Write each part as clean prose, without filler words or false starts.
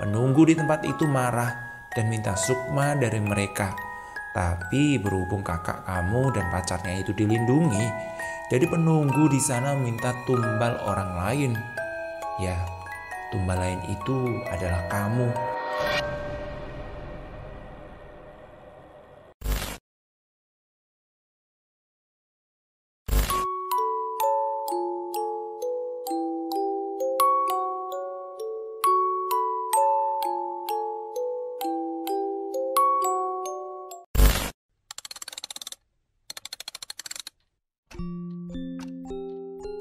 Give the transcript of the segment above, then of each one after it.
Penunggu di tempat itu marah dan minta sukma dari mereka. Tapi berhubung kakak kamu dan pacarnya itu dilindungi, jadi penunggu di sana minta tumbal orang lain. Ya, tumbal lain itu adalah kamu.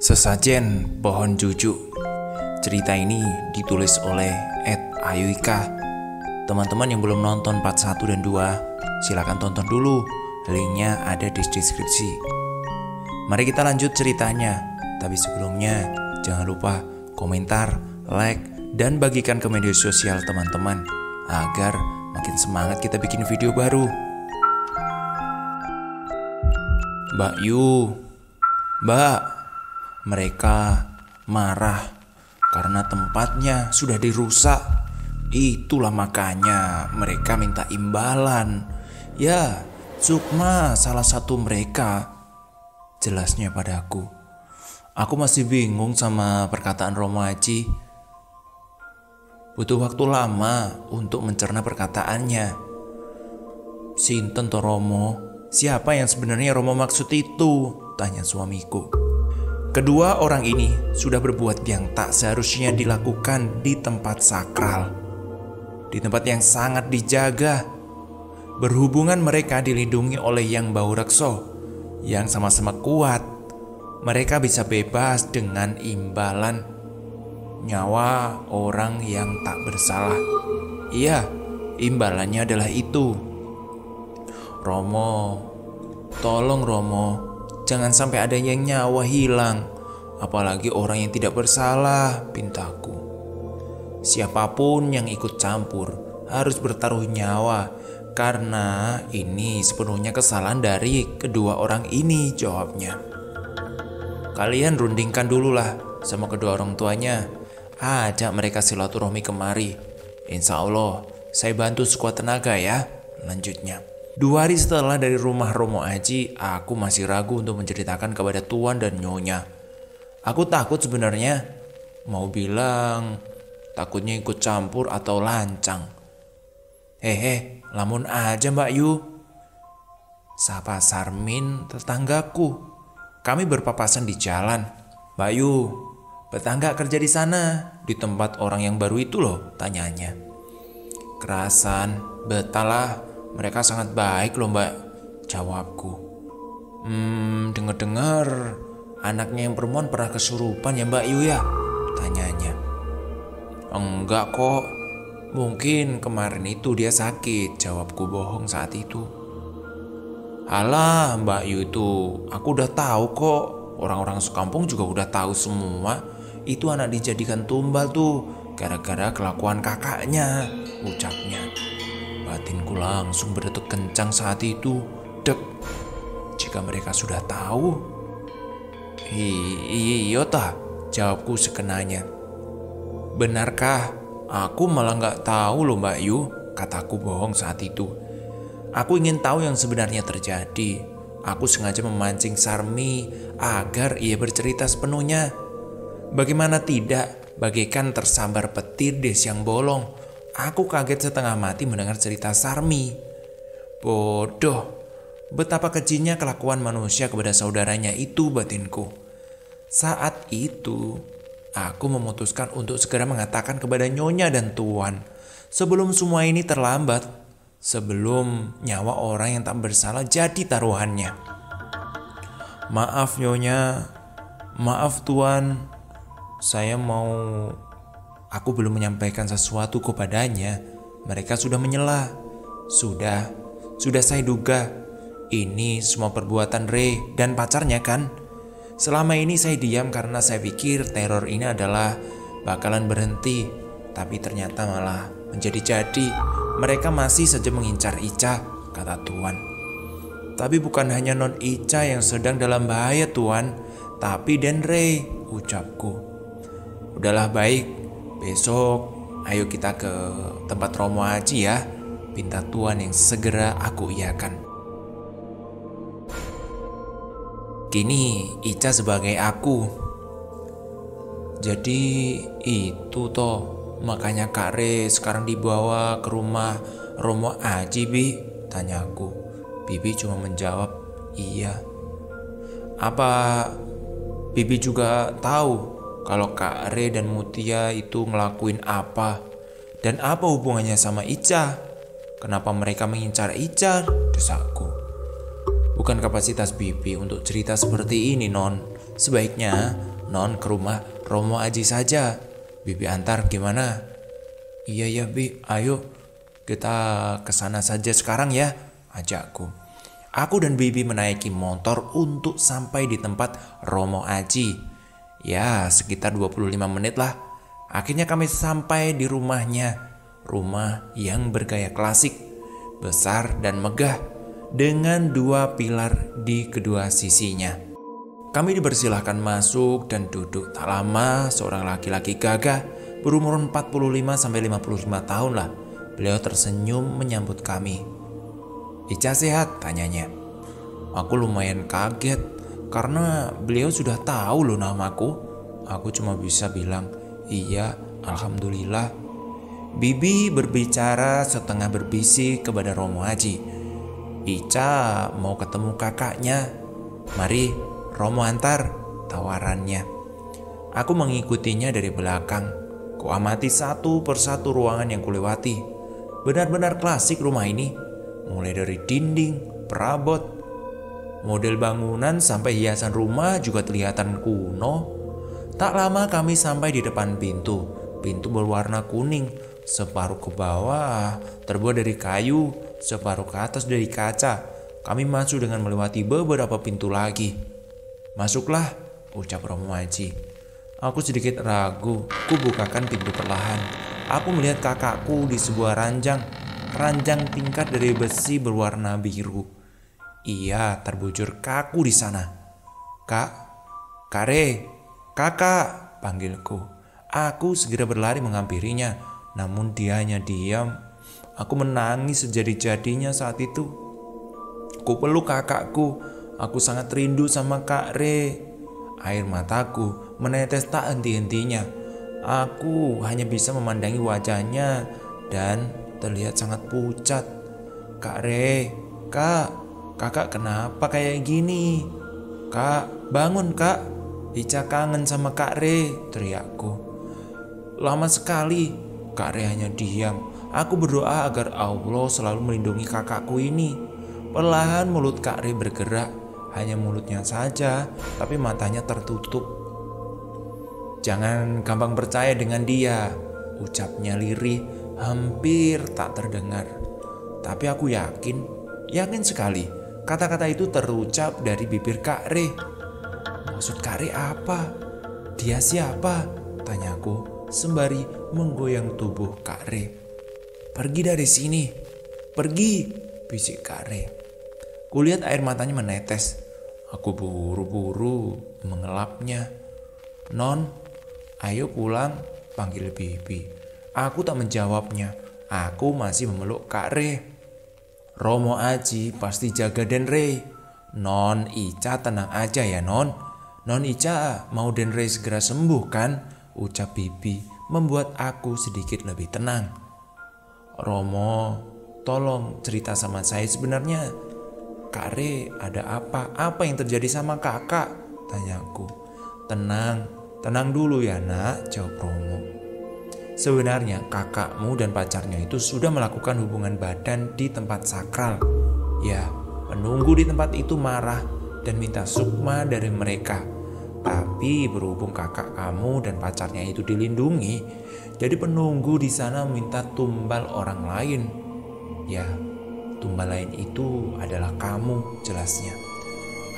Sesajen Pohon Jujuk. Cerita ini ditulis oleh @ayuika. Teman-teman yang belum nonton part 1 dan 2, silakan tonton dulu. Linknya ada di deskripsi. Mari kita lanjut ceritanya. Tapi sebelumnya, jangan lupa komentar, like, dan bagikan ke media sosial teman-teman agar makin semangat kita bikin video baru. Mbak Yu, Mbak, mereka marah karena tempatnya sudah dirusak. Itulah makanya mereka minta imbalan. Ya, Sukma salah satu mereka, jelasnya padaku. Aku masih bingung sama perkataan Romo Haji. Butuh waktu lama untuk mencerna perkataannya. Sinten to Romo? Siapa yang sebenarnya Romo maksud itu? Tanya suamiku. Kedua orang ini sudah berbuat yang tak seharusnya dilakukan di tempat sakral, di tempat yang sangat dijaga. Berhubungan mereka dilindungi oleh Yang Bau Rekso, yang sama-sama kuat. Mereka bisa bebas dengan imbalan nyawa orang yang tak bersalah. Iya, imbalannya adalah itu. Romo, tolong Romo, jangan sampai ada yang nyawa hilang, apalagi orang yang tidak bersalah, pintaku. Siapapun yang ikut campur harus bertaruh nyawa, karena ini sepenuhnya kesalahan dari kedua orang ini, jawabnya. Kalian rundingkan dululah sama kedua orang tuanya, ajak mereka silaturahmi kemari. Insya Allah saya bantu sekuat tenaga ya, lanjutnya. 2 hari setelah dari rumah Romo Haji, aku masih ragu untuk menceritakan kepada Tuan dan Nyonya. Aku takut sebenarnya, mau bilang takutnya ikut campur atau lancang. Lamun aja Mbak Yu, sapa Sarmin tetanggaku. Kami berpapasan di jalan. Mbak Yu, betah nggak kerja di sana, di tempat orang yang baru itu loh, tanyanya. Kerasan, betah lah. Mereka sangat baik loh Mbak, jawabku. Dengar-dengar anaknya yang perempuan pernah kesurupan ya Mbak Yu ya, tanyanya. Enggak kok, mungkin kemarin itu dia sakit, jawabku bohong saat itu. Alah Mbak Yu itu, aku udah tahu kok. Orang-orang sekampung juga udah tahu semua. Itu anak dijadikan tumbal tuh, gara-gara kelakuan kakaknya, ucapnya. Batinku langsung berdetak kencang saat itu. Dek, jika mereka sudah tahu. Iya tah, jawabku sekenanya. Benarkah? Aku malah gak tahu loh Mbak Yu, kataku bohong saat itu. Aku ingin tahu yang sebenarnya terjadi. Aku sengaja memancing Sarmi agar ia bercerita sepenuhnya. Bagaimana tidak, bagaikan tersambar petir di siang bolong. Aku kaget setengah mati mendengar cerita Sarmi. Bodoh, betapa kecilnya kelakuan manusia kepada saudaranya itu, batinku. Saat itu, aku memutuskan untuk segera mengatakan kepada Nyonya dan Tuan, sebelum semua ini terlambat, sebelum nyawa orang yang tak bersalah jadi taruhannya. Maaf Nyonya, maaf Tuan, Aku belum menyampaikan sesuatu kepadanya. Mereka sudah menyela. Sudah saya duga. Ini semua perbuatan Ray dan pacarnya kan? Selama ini saya diam karena saya pikir teror ini adalah bakalan berhenti. Tapi ternyata malah menjadi-jadi. Mereka masih saja mengincar Ica, kata Tuan. Tapi bukan hanya non Ica yang sedang dalam bahaya Tuan, tapi dan Ray, ucapku. Udahlah baik. Besok ayo kita ke tempat Romo Aji ya, pinta Tuhan yang segera aku iakan. Kini Ica sebagai aku. Jadi itu toh makanya Kak Re sekarang dibawa ke rumah Romo Aji, Bi? Tanya aku. Bibi cuma menjawab, iya. Apa Bibi juga tahu kalau Kak Re dan Mutia itu ngelakuin apa? Dan apa hubungannya sama Ica? Kenapa mereka mengincar Ica? Desakku. Bukan kapasitas Bibi untuk cerita seperti ini, Non. Sebaiknya Non ke rumah Romo Aji saja. Bibi antar gimana? Iya ya, Bi. Ayo kita ke sana saja sekarang ya, ajakku. Aku dan Bibi menaiki motor untuk sampai di tempat Romo Aji. Ya, sekitar 25 menit lah. Akhirnya kami sampai di rumahnya. Rumah yang bergaya klasik, besar dan megah, dengan 2 pilar di kedua sisinya. Kami dipersilahkan masuk dan duduk. Tak lama, seorang laki-laki gagah berumur 45-55 tahun lah. Beliau tersenyum menyambut kami. Ica sehat? Tanyanya. Aku lumayan kaget karena beliau sudah tahu loh namaku. Aku cuma bisa bilang, iya, alhamdulillah. Bibi berbicara setengah berbisik kepada Romo Aji. Ica mau ketemu kakaknya. Mari, Romo antar, tawarannya. Aku mengikutinya dari belakang. Kuamati satu persatu ruangan yang kulewati. Benar-benar klasik rumah ini. Mulai dari dinding, perabot, model bangunan sampai hiasan rumah juga kelihatan kuno. Tak lama kami sampai di depan pintu. Pintu berwarna kuning, separuh ke bawah terbuat dari kayu, separuh ke atas dari kaca. Kami masuk dengan melewati beberapa pintu lagi. Masuklah, ucap Romo Aji. Aku sedikit ragu. Ku bukakan pintu perlahan. Aku melihat kakakku di sebuah ranjang tingkat dari besi berwarna biru. Ia terbujur kaku di sana. Kak Re, kakak, panggilku. Aku segera berlari menghampirinya, namun dia hanya diam. Aku menangis sejadi-jadinya saat itu. Ku peluk kakakku. Aku sangat rindu sama Kak Re. Air mataku menetes tak henti-hentinya. Aku hanya bisa memandangi wajahnya dan terlihat sangat pucat. Kak Re, kakak kenapa kayak gini? Kak, bangun kak. Ica kangen sama Kak Re, teriakku. Lama sekali. Kak Re hanya diam. Aku berdoa agar Allah selalu melindungi kakakku ini. Perlahan mulut Kak Re bergerak. Hanya mulutnya saja, tapi matanya tertutup. Jangan gampang percaya dengan dia, ucapnya lirih, hampir tak terdengar. Tapi aku yakin sekali kata-kata itu terucap dari bibir Kak Re. Maksud Kak Re apa? Dia siapa? Tanyaku sembari menggoyang tubuh Kak Re. Pergi dari sini, pergi, bisik Kak Re. Kulihat air matanya menetes. Aku buru-buru mengelapnya. Non, ayo pulang, panggil Bibi. Aku tak menjawabnya. Aku masih memeluk Kak Re. Romo Aji pasti jaga Den Re. Non Ica tenang aja ya Non. Non Ica mau Den Re segera sembuh kan? Ucap Bibi membuat aku sedikit lebih tenang. Romo, tolong cerita sama saya sebenarnya. Kak Re, ada apa? Apa yang terjadi sama kakak? Tanyaku. Tenang dulu ya nak, jawab Romo. Sebenarnya kakakmu dan pacarnya itu sudah melakukan hubungan badan di tempat sakral. Ya, penunggu di tempat itu marah dan minta sukma dari mereka. Tapi berhubung kakak kamu dan pacarnya itu dilindungi, jadi penunggu di sana minta tumbal orang lain. Ya, tumbal lain itu adalah kamu, jelasnya.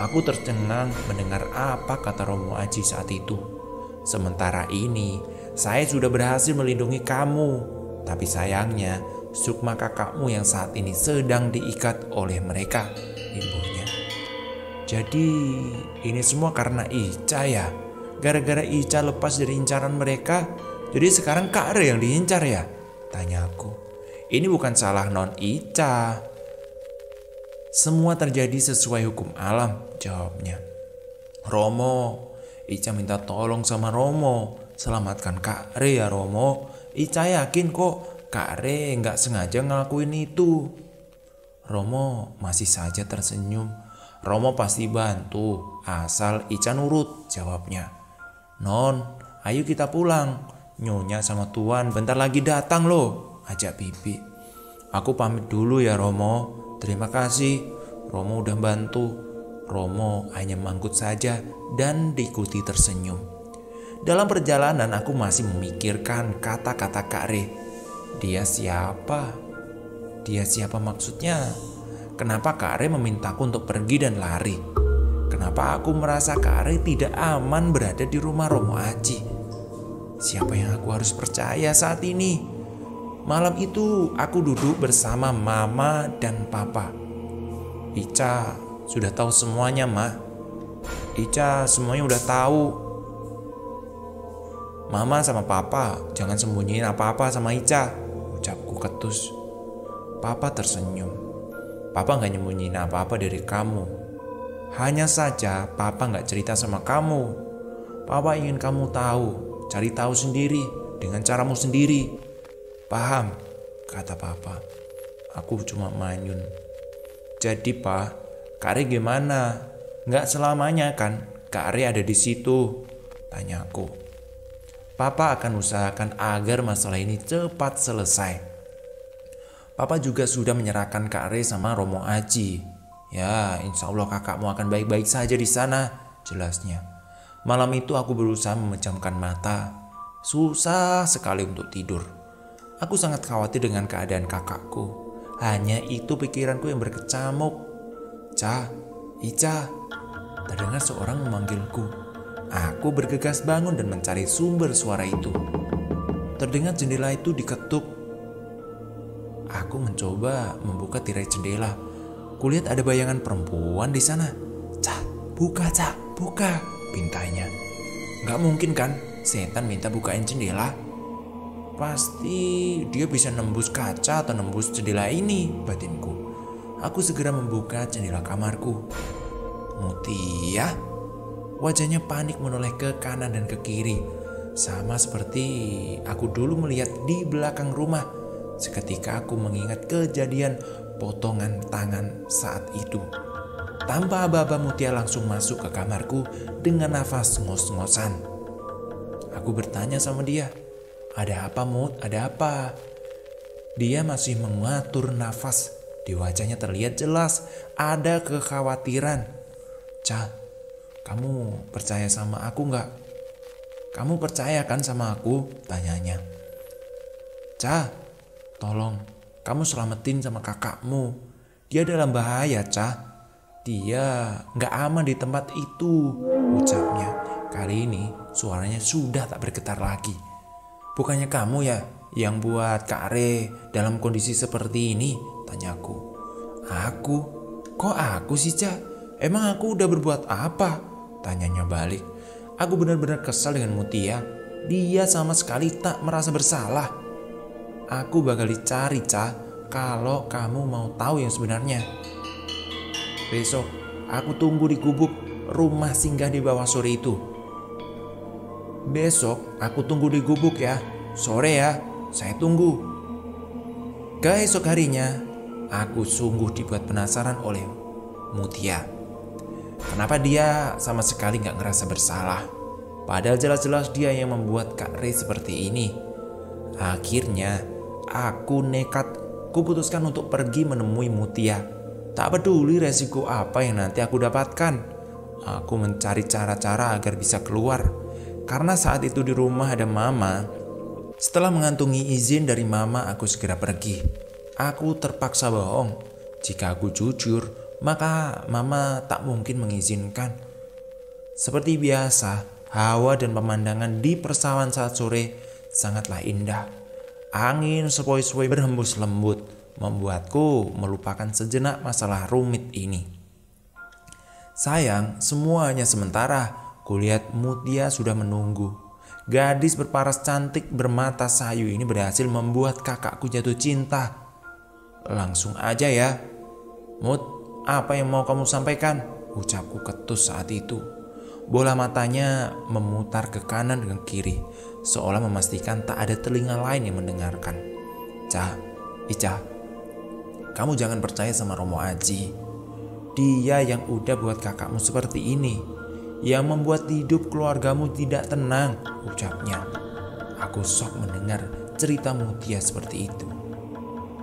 Aku tercengang mendengar apa kata Romo Aji saat itu. Sementara ini, saya sudah berhasil melindungi kamu. Tapi sayangnya, sukma kakakmu yang saat ini sedang diikat oleh mereka, ibunya. Jadi, ini semua karena Ica ya? Gara-gara Ica lepas dari incaran mereka, Jadi sekarang Kak Re yang diincar ya? Tanya aku. Ini bukan salah non Ica. Semua terjadi sesuai hukum alam, jawabnya. Romo, Ica minta tolong sama Romo. Selamatkan Kak Re ya Romo. Ica yakin kok Kak Re nggak sengaja ngelakuin itu. Romo masih saja tersenyum. Romo pasti bantu, asal Ica nurut, jawabnya. Non, ayo kita pulang. Nyonya sama Tuan bentar lagi datang loh, ajak Bibi. Aku pamit dulu ya Romo. Terima kasih, Romo udah bantu. Romo hanya manggut saja dan diikuti tersenyum. Dalam perjalanan aku masih memikirkan kata-kata Kak Re. Dia siapa? Dia siapa maksudnya? Kenapa Kak Re memintaku untuk pergi dan lari? Kenapa aku merasa Kak Re tidak aman berada di rumah Romo Aji? Siapa yang aku harus percaya saat ini? Malam itu aku duduk bersama Mama dan Papa. Ica sudah tahu semuanya, Ma. Ica semuanya udah tahu. Mama sama Papa jangan sembunyiin apa-apa sama Ica, ucapku ketus. Papa tersenyum. Papa gak nyembunyiin apa-apa dari kamu. Hanya saja Papa gak cerita sama kamu. Papa ingin kamu tahu, cari tahu sendiri dengan caramu sendiri. Paham? Kata Papa. Aku cuma manyun. Jadi Pak, Kak Re gimana? Gak selamanya kan Kak Re ada di situ? Tanyaku. Papa akan usahakan agar masalah ini cepat selesai. Papa juga sudah menyerahkan Kak Re sama Romo Aji. Ya, insya Allah kakakmu akan baik-baik saja di sana, jelasnya. Malam itu aku berusaha memejamkan mata. Susah sekali untuk tidur. Aku sangat khawatir dengan keadaan kakakku. Hanya itu pikiranku yang berkecamuk. Ca, Ica. Terdengar seorang memanggilku. Aku bergegas bangun dan mencari sumber suara itu. Terdengar jendela itu diketuk. Aku mencoba membuka tirai jendela. Kulihat ada bayangan perempuan di sana. Ca, buka, pintanya. Gak mungkin kan setan minta bukain jendela? Pasti dia bisa nembus kaca atau nembus jendela ini, batinku. Aku segera membuka jendela kamarku. Mutia? Wajahnya panik menoleh ke kanan dan ke kiri. Sama seperti aku dulu melihat di belakang rumah. Seketika aku mengingat kejadian potongan tangan saat itu. Tanpa aba-aba Mutia langsung masuk ke kamarku dengan nafas ngos-ngosan. Aku bertanya sama dia, ada apa Mut? Ada apa? Dia masih mengatur nafas. Di wajahnya terlihat jelas ada kekhawatiran. Ca, kamu percaya sama aku gak? Kamu percaya kan sama aku? Tanyanya. Ca, tolong kamu selamatin sama kakakmu. Dia dalam bahaya, Ca. Dia gak aman di tempat itu, ucapnya. Kali ini suaranya sudah tak bergetar lagi. Bukannya kamu ya yang buat Kak Re dalam kondisi seperti ini? Tanyaku. Aku? Kok aku sih, Ca? Emang aku udah berbuat apa? Tanyanya balik. Aku benar-benar kesal dengan Mutia. Dia sama sekali tak merasa bersalah. Aku bakal dicari, Ca, kalau kamu mau tahu yang sebenarnya. Besok aku tunggu di gubuk rumah singgah di bawah sore itu. Besok aku tunggu di gubuk ya. Sore ya, saya tunggu. Keesok harinya, aku sungguh dibuat penasaran oleh Mutia. Kenapa dia sama sekali gak ngerasa bersalah? Padahal jelas-jelas dia yang membuat Kak Re seperti ini. Akhirnya aku nekat, kuputuskan untuk pergi menemui Mutia. Tak peduli resiko apa yang nanti aku dapatkan. Aku mencari cara-cara agar bisa keluar. Karena saat itu di rumah ada Mama. Setelah mengantungi izin dari Mama, aku segera pergi. Aku terpaksa bohong. Jika aku jujur, maka Mama tak mungkin mengizinkan. Seperti biasa, hawa dan pemandangan di persawahan saat sore sangatlah indah. Angin sepoi-sepoi berhembus lembut, membuatku melupakan sejenak masalah rumit ini. Sayang, semuanya sementara. Kulihat Mutia sudah menunggu. Gadis berparas cantik bermata sayu ini berhasil membuat kakakku jatuh cinta. Langsung aja ya. Mut, apa yang mau kamu sampaikan? Ucapku ketus saat itu. Bola matanya memutar ke kanan dan kiri, seolah memastikan tak ada telinga lain yang mendengarkan. Ica, kamu jangan percaya sama Romo Aji. Dia yang udah buat kakakmu seperti ini, yang membuat hidup keluargamu tidak tenang, ucapnya. Aku shock mendengar cerita Mutia seperti itu.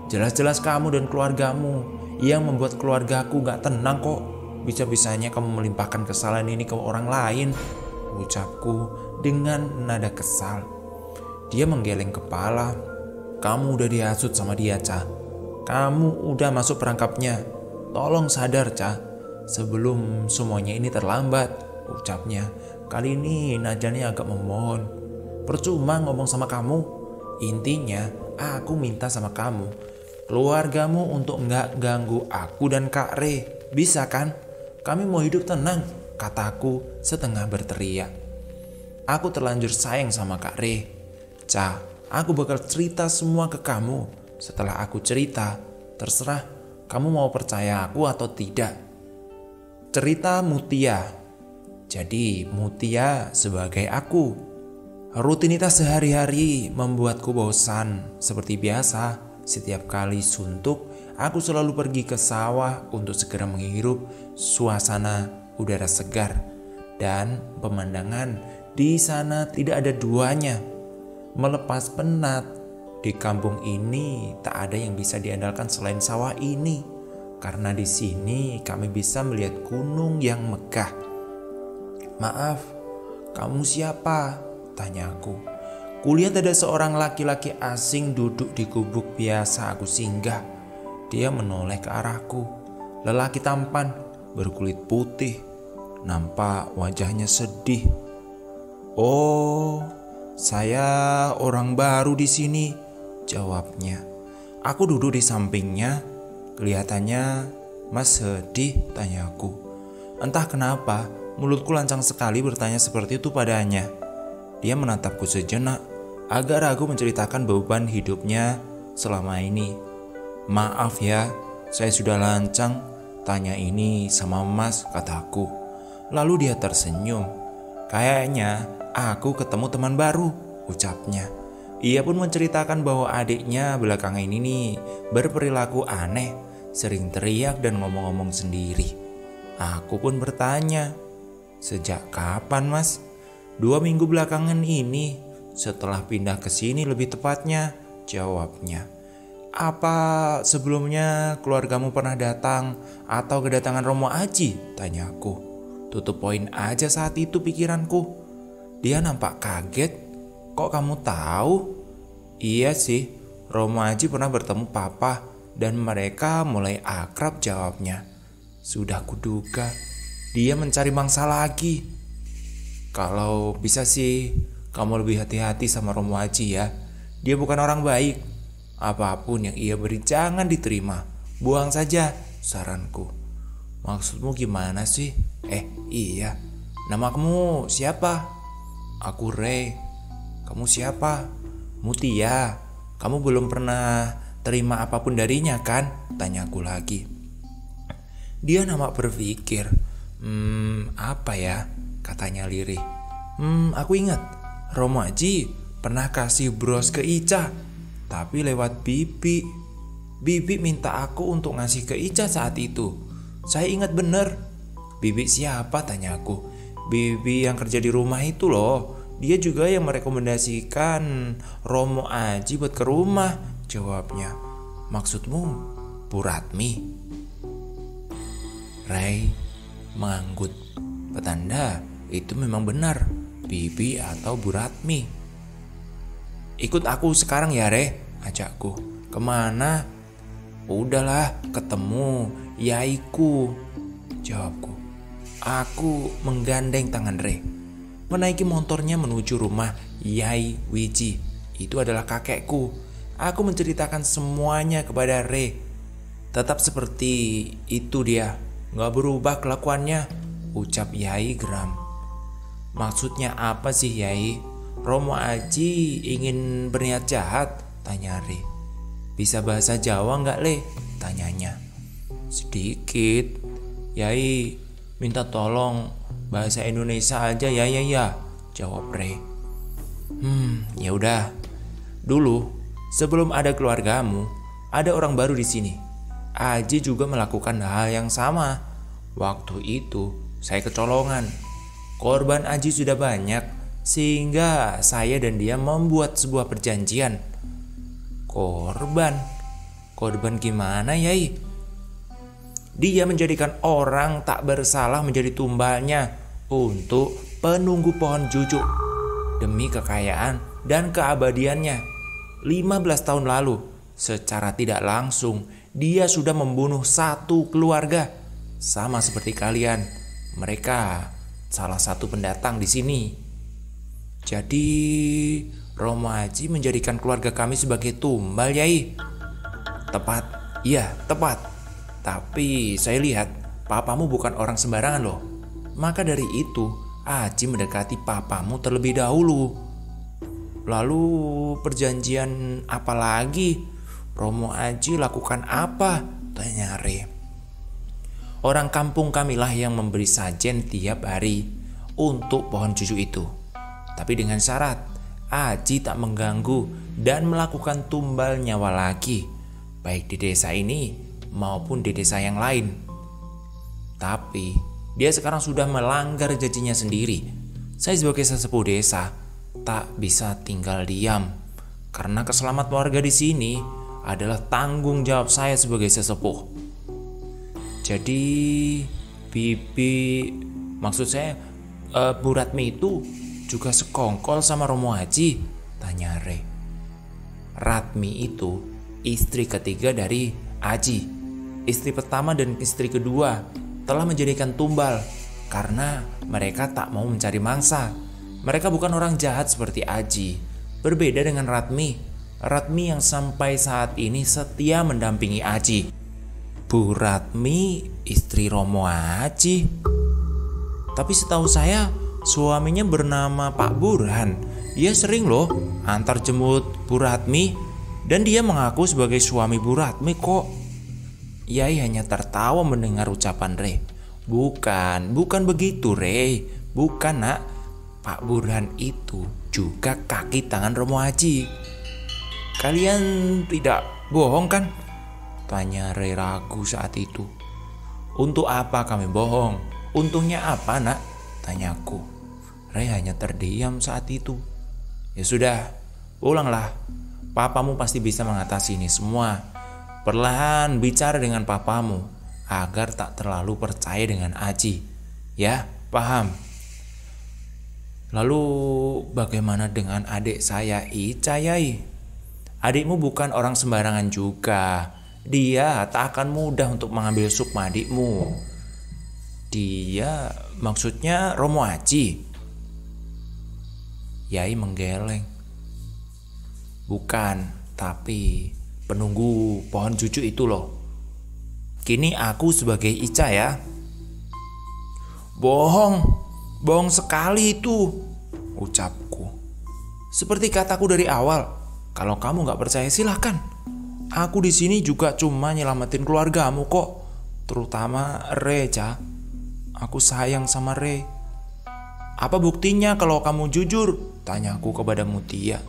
Jelas-jelas kamu dan keluargamu yang membuat keluargaku gak tenang kok. Bisa-bisanya kamu melimpahkan kesalahan ini ke orang lain, ucapku dengan nada kesal. Dia menggeleng kepala. Kamu udah dihasut sama dia, Ca. Kamu udah masuk perangkapnya. Tolong sadar, Ca, sebelum semuanya ini terlambat, ucapnya. Kali ini nadanya agak memohon. Percuma ngomong sama kamu. Intinya aku minta sama kamu, keluargamu untuk gak ganggu aku dan Kak Re. Bisa kan? Kami mau hidup tenang, kataku setengah berteriak. Aku terlanjur sayang sama Kak Re. Ca, aku bakal cerita semua ke kamu. Setelah aku cerita, terserah kamu mau percaya aku atau tidak. Cerita Mutia. Jadi Mutia sebagai aku. Rutinitas sehari-hari membuatku bosan. Seperti biasa, setiap kali suntuk, aku selalu pergi ke sawah untuk segera menghirup suasana udara segar. Dan pemandangan di sana tidak ada duanya. Melepas penat, di kampung ini tak ada yang bisa diandalkan selain sawah ini. Karena di sini kami bisa melihat gunung yang megah. Maaf, kamu siapa? Tanyaku. Kulihat ada seorang laki-laki asing duduk di gubuk biasa aku singgah. Dia menoleh ke arahku. Lelaki tampan, berkulit putih. Nampak wajahnya sedih. Oh, saya orang baru di sini, jawabnya. Aku duduk di sampingnya. Kelihatannya Mas sedih, tanyaku. Entah kenapa, mulutku lancang sekali bertanya seperti itu padanya. Dia menatapku sejenak, agak ragu menceritakan beban hidupnya selama ini. Maaf ya, saya sudah lancang tanya ini sama Mas, kataku. Lalu dia tersenyum. Kayaknya aku ketemu teman baru, ucapnya. Ia pun menceritakan bahwa adiknya belakangan ini nih berperilaku aneh, sering teriak dan ngomong-ngomong sendiri. Aku pun bertanya, sejak kapan Mas? 2 minggu belakangan ini, setelah pindah ke sini lebih tepatnya, jawabnya. Apa sebelumnya keluargamu pernah datang atau kedatangan Romo Aji? Tanyaku. Tutup poin aja saat itu pikiranku. Dia nampak kaget. Kok kamu tahu? Iya sih, Romo Aji pernah bertemu Papa dan mereka mulai akrab, jawabnya. Sudah kuduga, dia mencari mangsa lagi. Kalau bisa sih, kamu lebih hati-hati sama Romo Aji ya. Dia bukan orang baik. Apapun yang ia beri jangan diterima. Buang saja, saranku. Maksudmu gimana sih? Iya. Nama kamu siapa? Aku Re. Kamu siapa? Mutia. Kamu belum pernah terima apapun darinya kan? Tanyaku lagi. Dia nampak berpikir. Apa ya? Katanya lirih. Aku ingat Romo Aji pernah kasih bros ke Ica, tapi lewat Bibi. Bibi minta aku untuk ngasih ke Ica saat itu. Saya ingat bener. Bibi siapa? Tanyaku. Bibi yang kerja di rumah itu loh. Dia juga yang merekomendasikan Romo Aji buat ke rumah, jawabnya. Maksudmu Bu Ratmi? Ray manggut. Petanda itu memang benar, Bibi atau Bu Ratmi. Ikut aku sekarang ya Re, ajakku. Kemana? Udahlah, ketemu Yaiku, jawabku. Aku menggandeng tangan Re, menaiki motornya menuju rumah Yai Wiji. Itu adalah kakekku. Aku menceritakan semuanya kepada Re. Tetap seperti itu dia, gak berubah kelakuannya, ucap Yai geram. Maksudnya apa sih Yai? Romo Aji ingin berniat jahat? Tanya Re. Bisa bahasa Jawa nggak, Le? Tanyanya. Sedikit. Yai, minta tolong bahasa Indonesia aja ya, jawab Re. Ya udah. Dulu, sebelum ada keluargamu, ada orang baru di sini. Aji juga melakukan hal yang sama. Waktu itu, saya kecolongan. Korban Aji sudah banyak, sehingga saya dan dia membuat sebuah perjanjian. Korban gimana, Yai? Dia menjadikan orang tak bersalah menjadi tumbalnya untuk penunggu pohon jujuk demi kekayaan dan keabadiannya. 15 tahun lalu, secara tidak langsung, dia sudah membunuh satu keluarga. Sama seperti kalian, mereka salah satu pendatang di sini. Jadi, Romo Aji menjadikan keluarga kami sebagai tumbal, Yai. Tepat, iya tepat. Tapi saya lihat papamu bukan orang sembarangan loh. Maka dari itu, Aji mendekati papamu terlebih dahulu. Lalu perjanjian apa lagi? Romo Aji lakukan apa? Tanya Re. Orang kampung kamilah yang memberi sajen tiap hari untuk pohon cucu itu. Tapi dengan syarat, Aji tak mengganggu dan melakukan tumbal nyawa lagi, baik di desa ini maupun di desa yang lain. Tapi dia sekarang sudah melanggar janjinya sendiri. Saya sebagai sesepuh desa tak bisa tinggal diam, karena keselamatan warga di sini adalah tanggung jawab saya sebagai sesepuh. Jadi Bu Ratmi itu juga sekongkol sama Romo Aji? Tanya Re. Ratmi itu istri ketiga dari Aji. Istri pertama dan istri kedua telah menjadikan tumbal karena mereka tak mau mencari mangsa. Mereka bukan orang jahat seperti Aji. Berbeda dengan Ratmi yang sampai saat ini setia mendampingi Aji. Bu Ratmi istri Romo Aji. Tapi setahu saya suaminya bernama Pak Burhan. Dia sering loh antar jemput Bu Ratmi, dan dia mengaku sebagai suami Bu Ratmi kok. Yai hanya tertawa mendengar ucapan Re. Bukan begitu Re. Bukan nak. Pak Burhan itu juga kaki tangan Romo Aji. Kalian tidak bohong kan? Tanya Re ragu saat itu. Untuk apa kami bohong? Untungnya apa nak? Tanyaku. Re hanya terdiam saat itu. Ya sudah, pulanglah. Papamu pasti bisa mengatasi ini semua. Perlahan bicara dengan papamu agar tak terlalu percaya dengan Aji. Ya, paham. Lalu bagaimana dengan adik saya Ica, Yai? Adikmu bukan orang sembarangan juga. Dia tak akan mudah untuk mengambil sukma adikmu. Dia maksudnya Romo Aji? Yai menggeleng. Bukan, tapi penunggu pohon cucu itu loh. Kini aku sebagai Ica ya. Bohong sekali itu, ucapku. Seperti kataku dari awal, kalau kamu gak percaya silahkan. Aku di sini juga cuma nyelamatin keluargamu kok, terutama Re, Ca. Aku sayang sama Re. Apa buktinya kalau kamu jujur? Tanyaku kepada Mutia.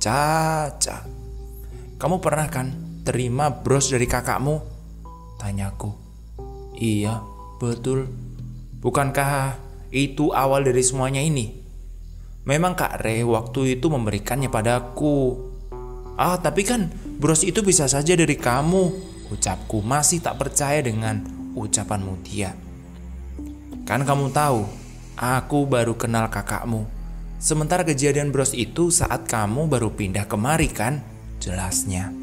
Ca, kamu pernah kan terima bros dari kakakmu? Tanyaku. Iya, betul. Bukankah itu awal dari semuanya ini? Memang Kak Re waktu itu memberikannya padaku. Tapi kan bros itu bisa saja dari kamu, ucapku masih tak percaya dengan ucapan Mutia. Kan kamu tahu, aku baru kenal kakakmu. Sementara kejadian bros itu saat kamu baru pindah kemari kan? Jelasnya.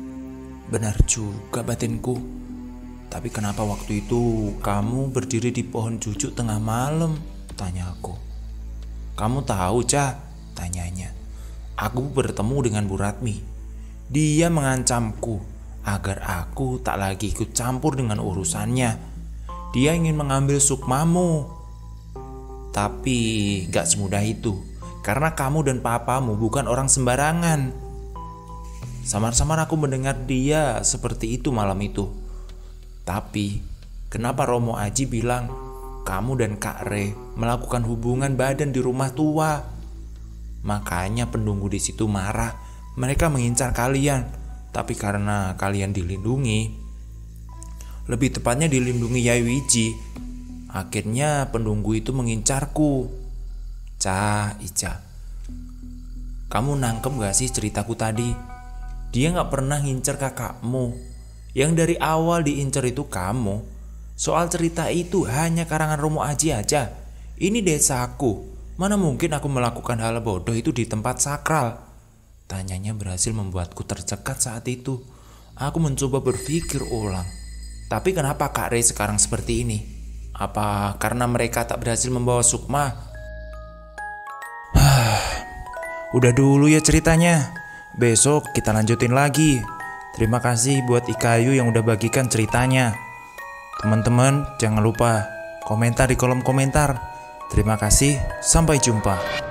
Benar juga batinku. Tapi kenapa waktu itu kamu berdiri di pohon cucuk tengah malam? Tanyaku. Kamu tahu, Ca? Tanyanya. Aku bertemu dengan Bu Ratmi. Dia mengancamku agar aku tak lagi ikut campur dengan urusannya. Dia ingin mengambil sukmamu. Tapi gak semudah itu. karena kamu dan papamu bukan orang sembarangan. Samar-samar aku mendengar dia seperti itu malam itu. Tapi kenapa Romo Aji bilang kamu dan Kak Re melakukan hubungan badan di rumah tua? Makanya pendunggu di situ marah. Mereka mengincar kalian. Tapi karena kalian dilindungi, lebih tepatnya dilindungi Yai Wiji, akhirnya pendunggu itu mengincarku. Ica, kamu nangkep gak sih ceritaku tadi? Dia gak pernah ngincer kakakmu. Yang dari awal diincer itu kamu. Soal cerita itu hanya karangan Romo Aji aja. Ini desaku. Mana mungkin aku melakukan hal bodoh itu di tempat sakral? Tanyanya berhasil membuatku tercekat saat itu. Aku mencoba berpikir ulang. Tapi kenapa Kak Rey sekarang seperti ini? Apa karena mereka tak berhasil membawa Sukma? Udah dulu ya ceritanya. Besok kita lanjutin lagi. Terima kasih buat Ikayu yang udah bagikan ceritanya. Teman-teman jangan lupa komentar di kolom komentar. Terima kasih, sampai jumpa.